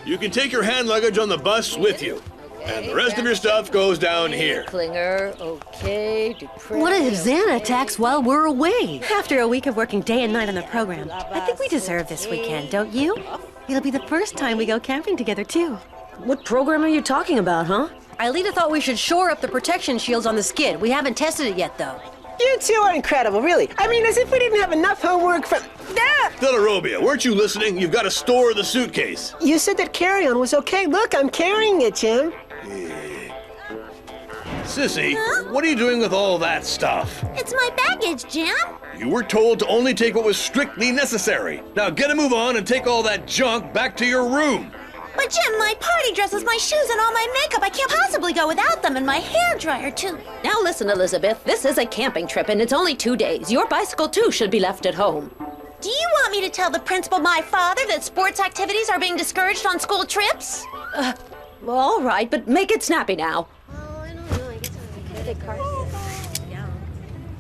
You can take your hand luggage on the bus with you. And the rest of your stuff goes down here. Klinger, okay, Dupree. What if Xana attacks while we're away? After a week of working day and night on the program, I think we deserve this weekend, don't you? It'll be the first time we go camping together, too. What program are you talking about, huh? Ilita thought we should shore up the protection shields on the skid. We haven't tested it yet, though. You two are incredible, really. I mean, as if we didn't have enough homework for... Ah! Delarobia, weren't you listening? You've got to store the suitcase. You said that carry-on was okay. Look, I'm carrying it, Jim. Sissy, what are you doing with all that stuff? It's my baggage, Jim. You were told to only take what was strictly necessary. Now get a move on and take all that junk back to your room. But Jim, my party dresses, my shoes, and all my makeup, I can't possibly go without them, and my hairdryer, too. Now listen, Elizabeth, this is a camping trip and it's only 2 days. Your bicycle, too, should be left at home. Do you want me to tell the principal, my father, that sports activities are being discouraged on school trips? All right, but make it snappy now. Oh, I don't know. I guess we could take cars. Yeah.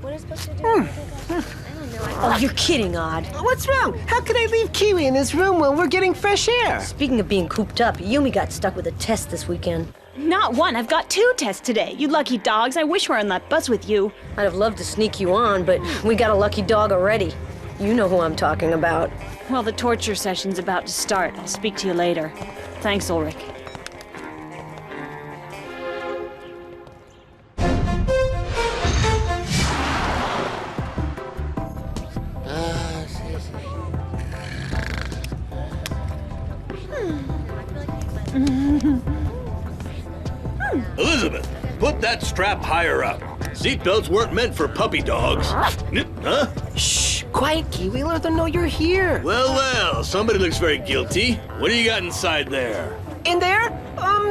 What are we supposed to do? I don't know. Oh, you're kidding, Odd. What's wrong? How could I leave Kiwi in his room while we're getting fresh air? Speaking of being cooped up, Yumi got stuck with a test this weekend. Not one, I've got 2 tests today. You lucky dogs, I wish we were on that bus with you. I'd have loved to sneak you on, but we got a lucky dog already. You know who I'm talking about. Well, the torture session's about to start. I'll speak to you later. Thanks, Ulrich. Elizabeth, put that strap higher up. Seatbelts weren't meant for puppy dogs. Huh? Shh, quiet, Kiwi. Let them know you're here. Well, somebody looks very guilty. What do you got inside there? In there?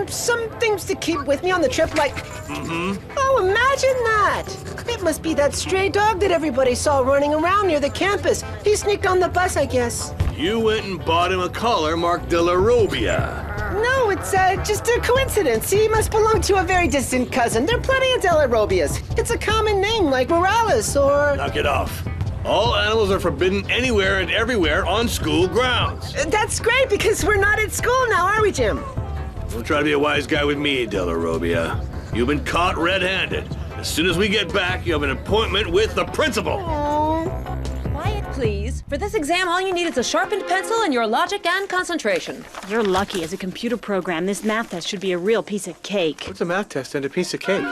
Some things to keep with me on the trip, like... Oh, imagine that! It must be that stray dog that everybody saw running around near the campus. He sneaked on the bus, I guess. You went and bought him a collar marked Delarobia. No, it's just a coincidence. He must belong to a very distant cousin. There are plenty of Delarobias. It's a common name, like Morales or... Knock it off. All animals are forbidden anywhere and everywhere on school grounds. That's great, because we're not at school now, are we, Jim? Don't try to be a wise guy with me, Delarobia. You've been caught red-handed. As soon as we get back, you have an appointment with the principal. Quiet, please. For this exam, all you need is a sharpened pencil and your logic and concentration. You're lucky. As a computer program, this math test should be a real piece of cake. What's a math test and a piece of cake?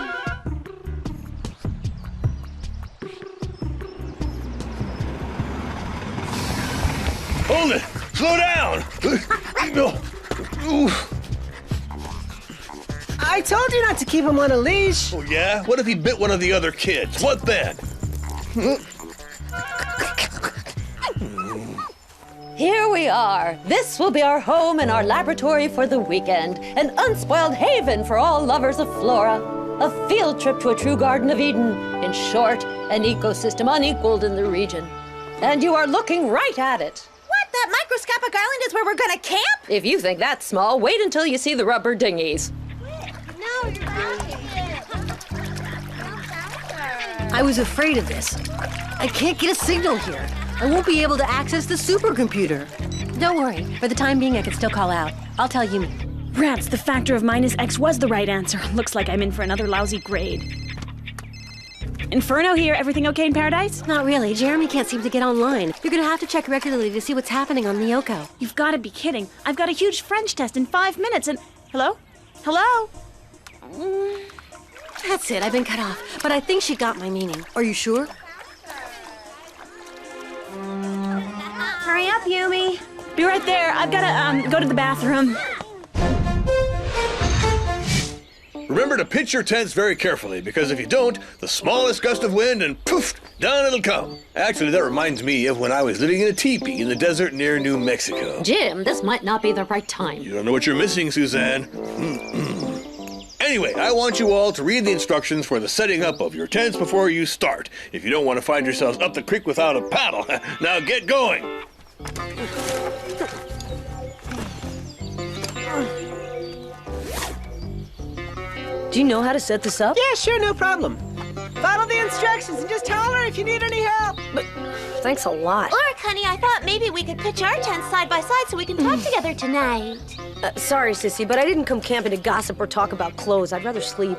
Hold it! Slow down! I told you not to keep him on a leash. Oh, yeah? What if he bit one of the other kids? What then? Here we are. This will be our home and our laboratory for the weekend. An unspoiled haven for all lovers of flora. A field trip to a true Garden of Eden. In short, an ecosystem unequaled in the region. And you are looking right at it. What? That microscopic island is where we're gonna camp? If you think that's small, wait until you see the rubber dinghies. No, you're not. I was afraid of this. I can't get a signal here. I won't be able to access the supercomputer. Don't worry. For the time being, I can still call out. I'll tell Yumi. Rats, the factor of -x was the right answer. Looks like I'm in for another lousy grade. Inferno here. Everything okay in paradise? Not really. Jeremy can't seem to get online. You're gonna have to check regularly to see what's happening on Lyoko. You've got to be kidding. I've got a huge French test in 5 minutes and... Hello? Hello? That's it. I've been cut off. But I think she got my meaning. Are you sure? up, Yumi. Be right there. I've gotta go to the bathroom. Remember to pitch your tents very carefully, because if you don't, the smallest gust of wind and poof, down it'll come. Actually, that reminds me of when I was living in a teepee in the desert near New Mexico. Jim, this might not be the right time. You don't know what you're missing, Suzanne. Anyway, I want you all to read the instructions for the setting up of your tents before you start, if you don't want to find yourselves up the creek without a paddle. Now get going. Do you know how to set this up? Yeah, sure, no problem. Follow the instructions and just tell her if you need any help. But thanks a lot. Look, honey, I thought maybe we could pitch our tents side by side so we can talk together tonight. Sorry, Sissy, but I didn't come camping to gossip or talk about clothes. I'd rather sleep.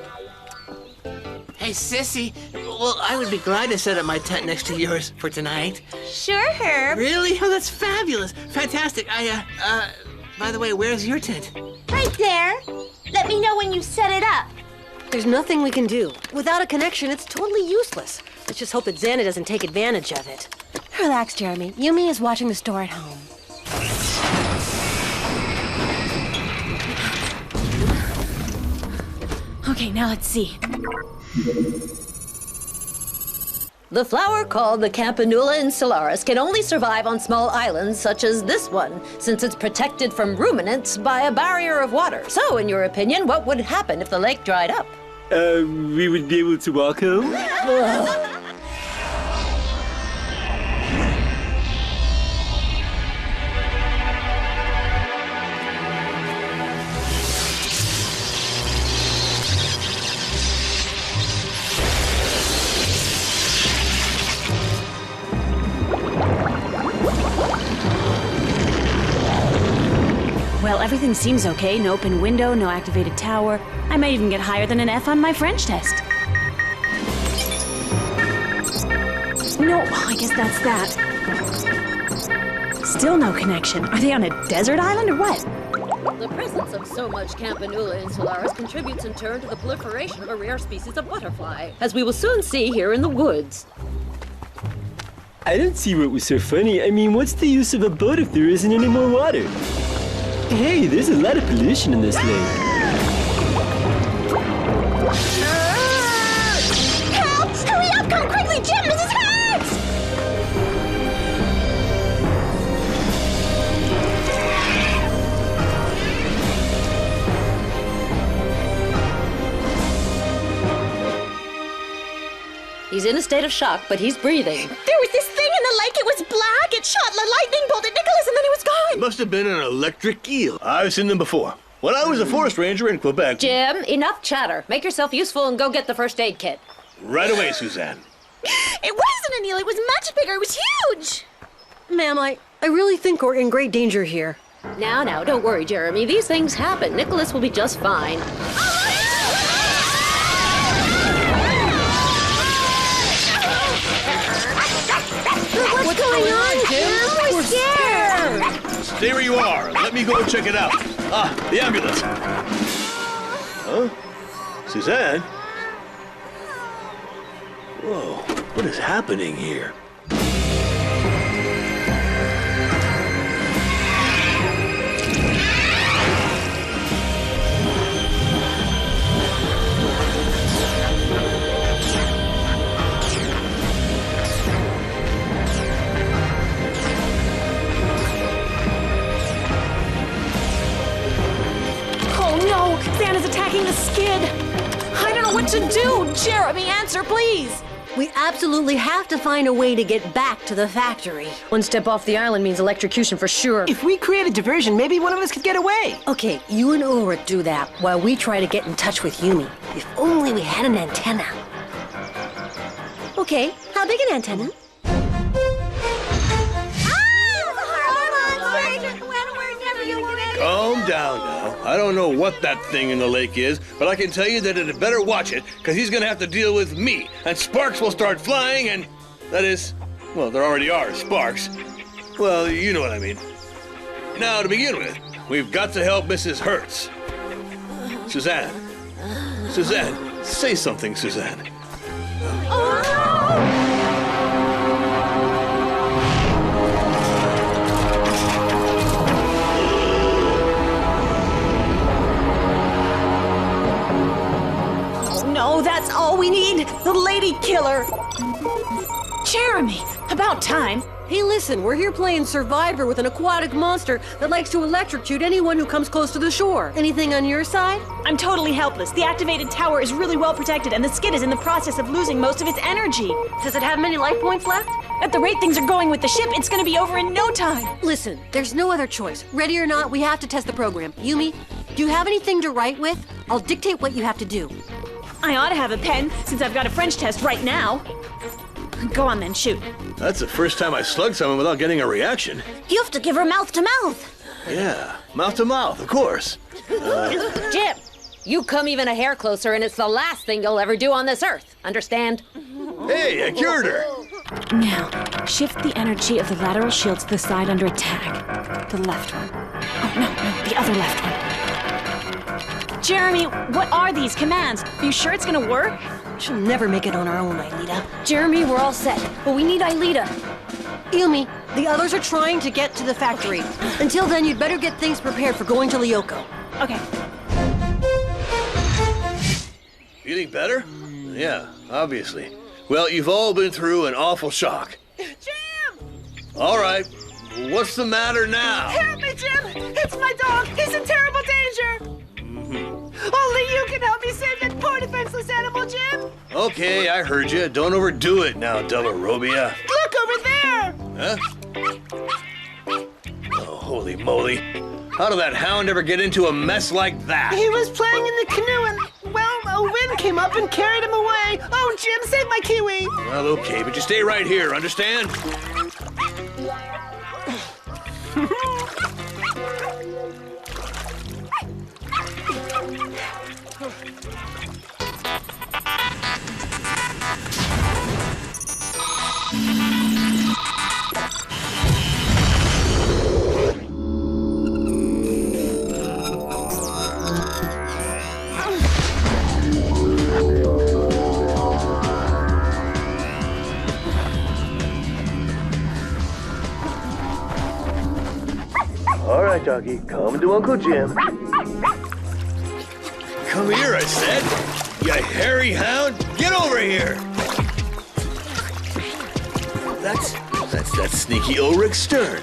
Hey, Sissy. Well, I would be glad to set up my tent next to yours for tonight. Sure, Herb. Really? Oh, that's fabulous. Fantastic. By the way, where's your tent? Right there. Let me know when you set it up. There's nothing we can do. Without a connection, it's totally useless. Let's just hope that Xana doesn't take advantage of it. Relax, Jeremy. Yumi is watching the store at home. Okay, now let's see. The flower called the Campanula insularis can only survive on small islands such as this one, since it's protected from ruminants by a barrier of water. So, in your opinion, what would happen if the lake dried up? We would be able to walk home? Well, everything seems okay. No open window, no activated tower. I might even get higher than an F on my French test. No, I guess that's that. Still no connection. Are they on a desert island or what? The presence of so much Campanula insularis contributes in turn to the proliferation of a rare species of butterfly, as we will soon see here in the woods. I don't see what was so funny. I mean, what's the use of a boat if there isn't any more water? Hey, there's a lot of pollution in this lake. Help! Hurry up! Come quickly, Jim! Mrs. Hurts! He's in a state of shock, but he's breathing. There was this thing in the lake. It was black. It shot the lightning bolt at Nicholas, and then it was gone. It must have been an electric eel. I've seen them before. When I was a forest ranger in Quebec... Jim, enough chatter. Make yourself useful and go get the first aid kit. Right away, Suzanne. It wasn't an eel. It was much bigger. It was huge. Ma'am, I really think we're in great danger here. Now, don't worry, Jeremy. These things happen. Nicholas will be just fine. What's going on, Jim? We're scared. Stay where you are. Let me go check it out. Ah, the ambulance. Huh? Suzanne? Whoa, what is happening here? Xana's attacking the skid. I don't know what to do. Jeremy, answer, please. We absolutely have to find a way to get back to the factory. One step off the island means electrocution for sure. If we create a diversion, maybe one of us could get away. Okay, you and Ulrich do that while we try to get in touch with Yumi. If only we had an antenna. Okay, how big an antenna? Calm down now. I don't know what that thing in the lake is, but I can tell you that it had better watch it, because he's going to have to deal with me, and sparks will start flying, and that is, well, there already are sparks. Well, you know what I mean. Now, to begin with, we've got to help Mrs. Hertz. Suzanne, say something, Suzanne. Jeremy, about time. Hey, listen, we're here playing Survivor with an aquatic monster that likes to electrocute anyone who comes close to the shore. Anything on your side? I'm totally helpless. The activated tower is really well protected, and the skid is in the process of losing most of its energy. Does it have many life points left? At the rate things are going with the ship, it's gonna be over in no time. Listen, there's no other choice. Ready or not, we have to test the program. Yumi, do you have anything to write with? I'll dictate what you have to do. I ought to have a pen, since I've got a French test right now. Go on then, shoot. That's the first time I slugged someone without getting a reaction. You have to give her mouth to mouth. Yeah, mouth to mouth, of course. Jim, you come even a hair closer and it's the last thing you'll ever do on this earth. Understand? Hey, I cured her. Now, shift the energy of the lateral shield to the side under attack. The left one. Oh, no, the other left one. Jeremy, what are these commands? Are you sure it's gonna work? She'll never make it on her own, Aelita. Jeremy, we're all set, but we need Aelita. Yumi, the others are trying to get to the factory. Until then, you'd better get things prepared for going to Lyoko. Okay. Feeling better? Yeah, obviously. Well, you've all been through an awful shock. Jim! All right, what's the matter now? Help me, Jim! It's my dog! He's in terrible danger! Only you can help me save that poor defenseless animal, Jim! Okay, I heard you. Don't overdo it now, Delarobia. Look over there! Huh? Oh, holy moly. How did that hound ever get into a mess like that? He was playing in the canoe and, well, a wind came up and carried him away. Oh, Jim, save my kiwi! Well, okay, but you stay right here, understand? All right, doggy, come to Uncle Jim. Come here, I said. You hairy hound, get over here. That's that sneaky Ulrich Stern.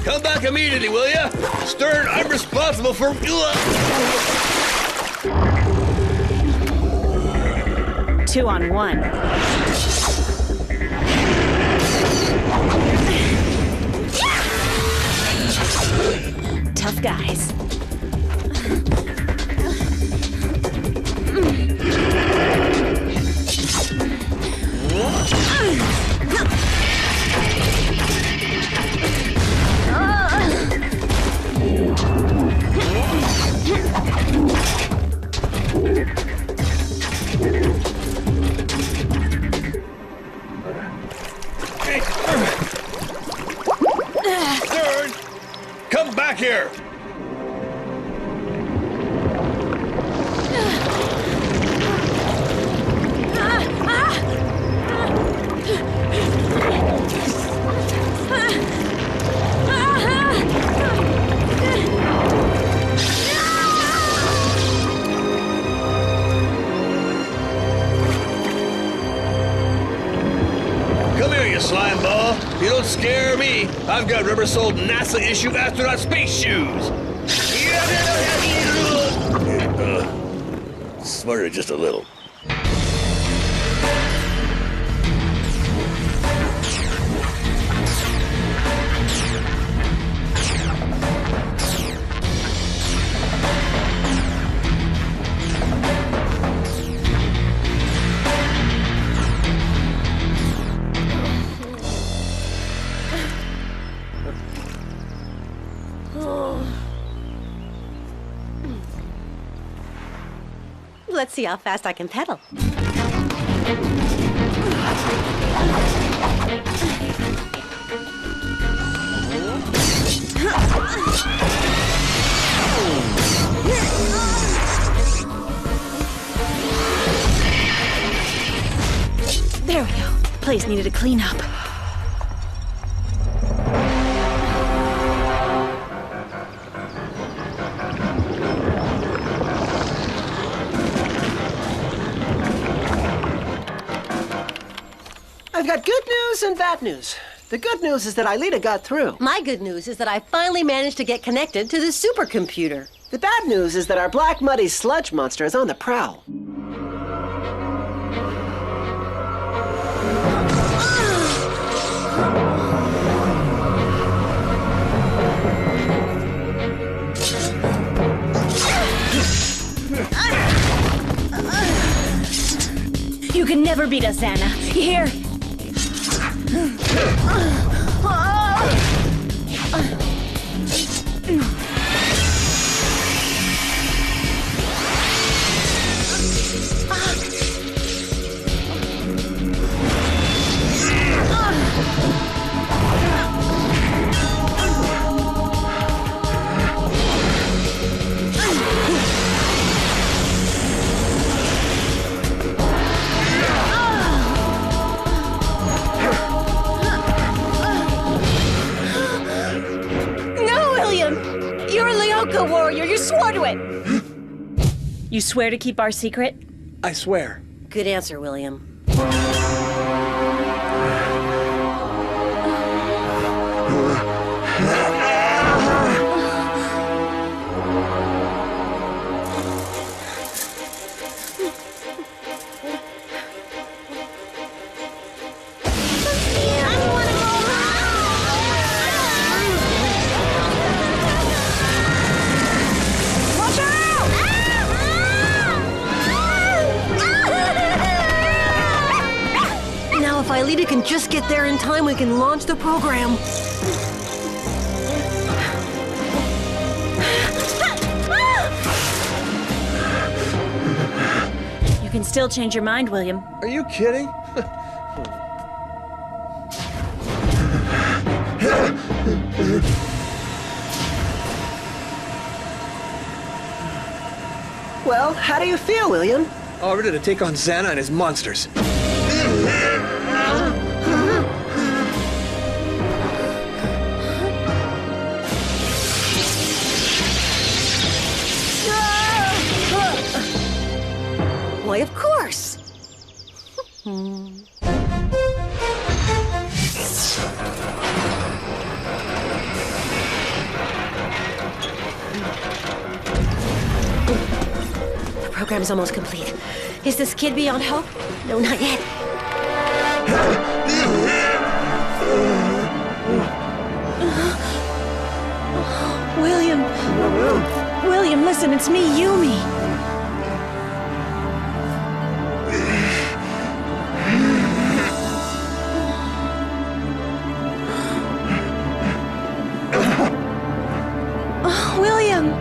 Come back immediately, will ya? Stern, I'm responsible for... 2 on 1. Tough guys. Stern, come back here. Come here, you slime ball. You don't scare me. I've got rubber-soled NASA-issue astronaut space shoes. Smarter just a little. Let's see how fast I can pedal. There we go. Place needed a cleanup. I've got good news and bad news. The good news is that Aelita got through. My good news is that I finally managed to get connected to the supercomputer. The bad news is that our black muddy sludge monster is on the prowl. You can never beat us, Anna. You hear? You're a Lyoko warrior. You swore to it. You swear to keep our secret? I swear. Good answer, William. If Aelita can just get there in time, we can launch the program. You can still change your mind, William. Are you kidding? Well, how do you feel, William? All ready to take on Xana and his monsters. Why, of course. The program's almost complete. Is this kid beyond hope? No, not yet. William! William, listen, it's me, Yumi. William!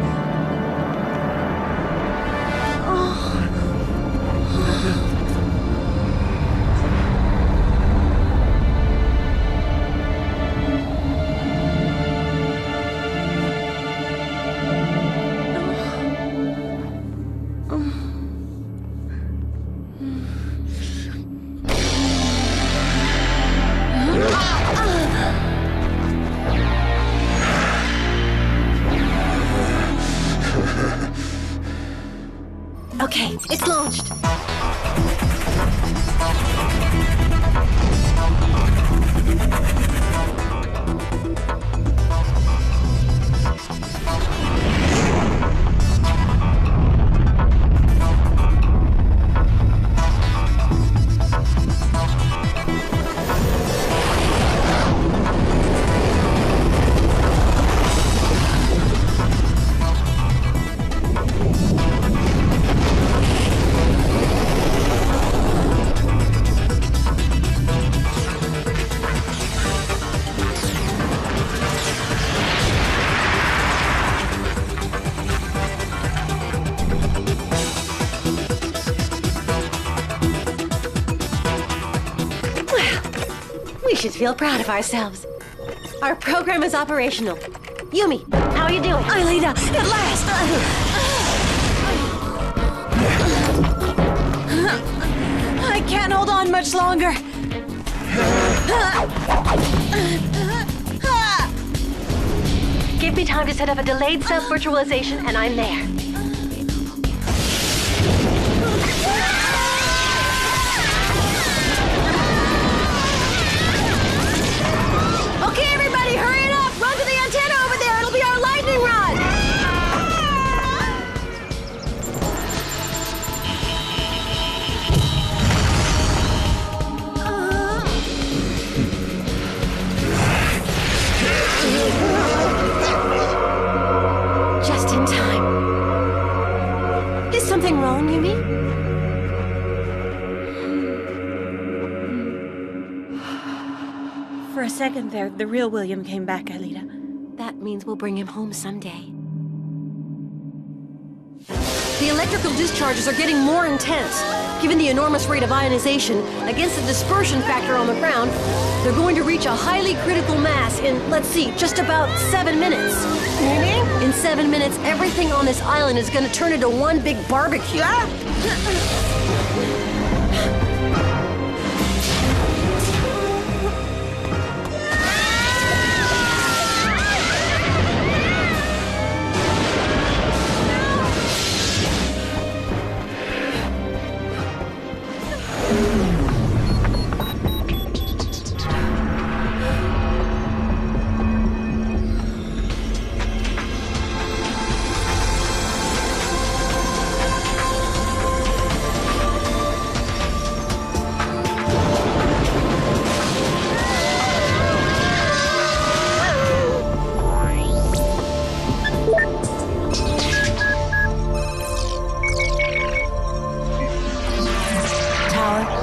Okay, it's launched. We should feel proud of ourselves. Our program is operational. Yumi, how are you doing? Aelita, at last! I can't hold on much longer. Give me time to set up a delayed self-virtualization, and I'm there. a second there, the real William came back, Aelita. That means we'll bring him home someday. The electrical discharges are getting more intense. Given the enormous rate of ionization against the dispersion factor on the ground, they're going to reach a highly critical mass in, let's see, just about 7 minutes. Meaning? In 7 minutes, everything on this island is going to turn into one big barbecue.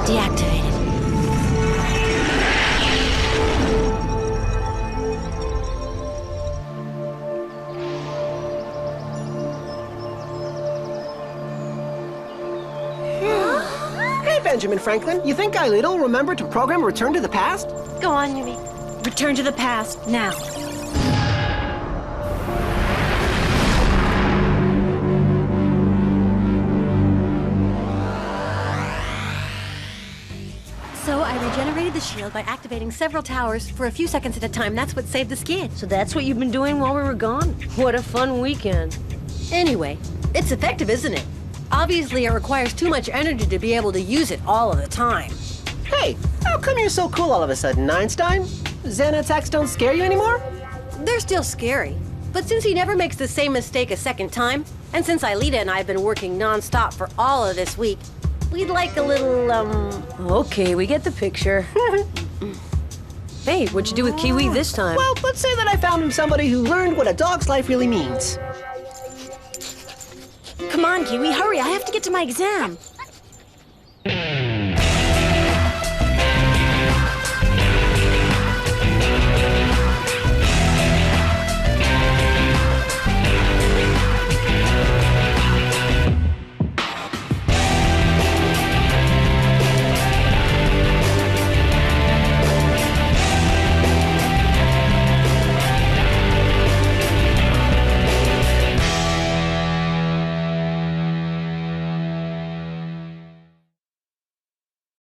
Deactivated. Hey, Benjamin Franklin, you think Aelita will remember to program Return to the Past? Go on, Yumi. Return to the past, now. So I regenerated the shield by activating several towers for a few seconds at a time. That's what saved the skid. So that's what you've been doing while we were gone? What a fun weekend. Anyway, it's effective, isn't it? Obviously, it requires too much energy to be able to use it all of the time. Hey, how come you're so cool all of a sudden, Einstein? Xana attacks don't scare you anymore? They're still scary. But since he never makes the same mistake a second time, and since Aelita and I have been working non-stop for all of this week, we'd like a little, Okay, we get the picture. Hey, what'd you do with Kiwi this time? Well, let's say that I found him somebody who learned what a dog's life really means. Come on, Kiwi, hurry, I have to get to my exam.